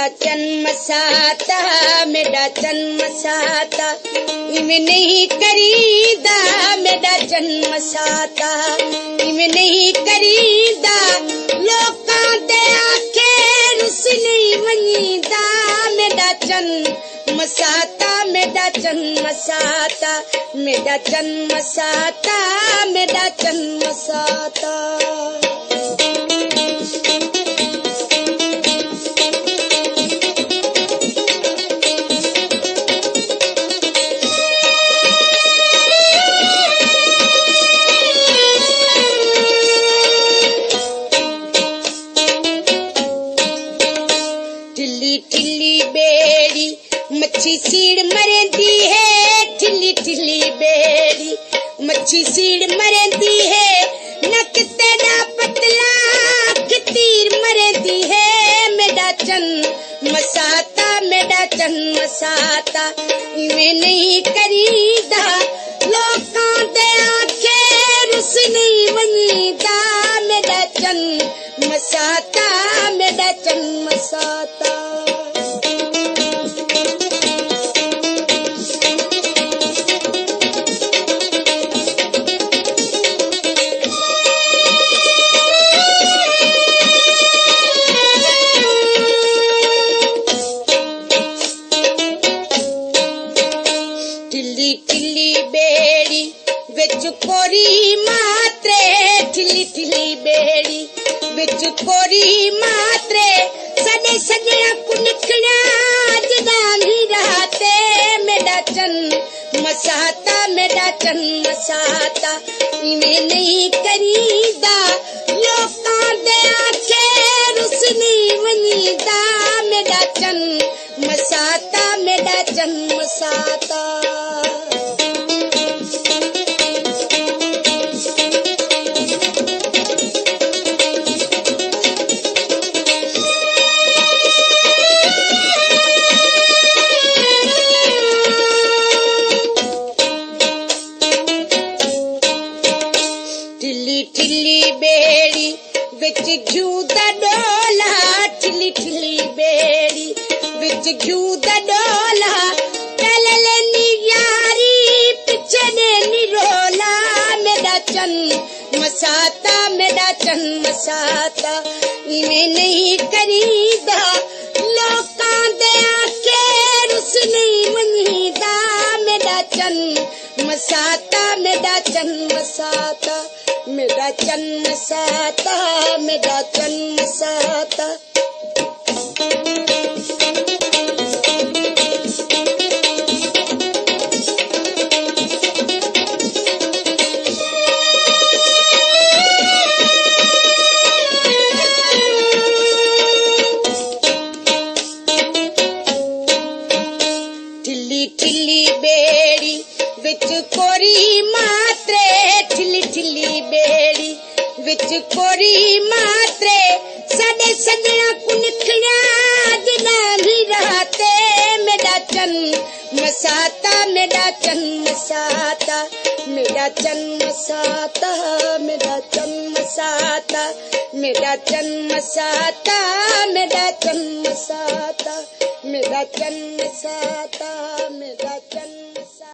मेरा जन्म साता, मेरा जन्म साता, इमें नहीं करीदा, मेरा जन्म साता, इमें नहीं करीदा, लोकां दे आखे रुस नहीं वनीदा, मेरा जन्म साता, मेरा जन्म साता, मेरा जन्म साता, मेरा जन्म साता। मच्छी सीड़ मरेंदी है, ठिल्ली ठिल्ली बेड़ी, मच्छी सीड़ मरेंदी है, नक तेरा पतला तीर मरेंदी है, मेरा जन्म साता, मेरा जन्म साता, इवें नहीं करीदा, लोकां दे आखे रुस नहीं वनीदा, मेरा जन्म साता, मेरा जन्म साता। कोरी मात्रे ठिली ठिली बेड़ी, बिच कोरी मात्रे सने सजया कुनखड़ा जदानी रहते, मेरा जन्म साता, मेरा जन्म साता, इवें नहीं करीदा, लोकां दे आखे रुस नहीं वनीदा, मेरा जन्म साता, मेरा जन्म साता। घ्यू दा डोला, ठिली ठिली बेड़ी, बिच घ्यू दा डोला, पहले लेनी यारी पिछे देनी रोला, मेरा जन्म साता, मेरा जन्म साता, इवें नहीं करीदा, लोकां दे आखे रुस नहीं वनीदा, मेरा जन्म साता, मेरा जन्म साता, मेरा जन्म साता, मेरा जन्म साता। ठिल्ली ठिल्ली बेड़ी, बिच कोरी मात्रे ठिल्ली ठिल्ली बेड़ी, बिच कोरी मात्रे सने सजया कुनखड़ा जदानी रहते, मेरा जन्म साता, मेरा जन्म साता, मेरा जन्म साता, मेरा जन्म साता, मेरा जन्म साता, मेरा जन्म साता, मेरा जन्म साता।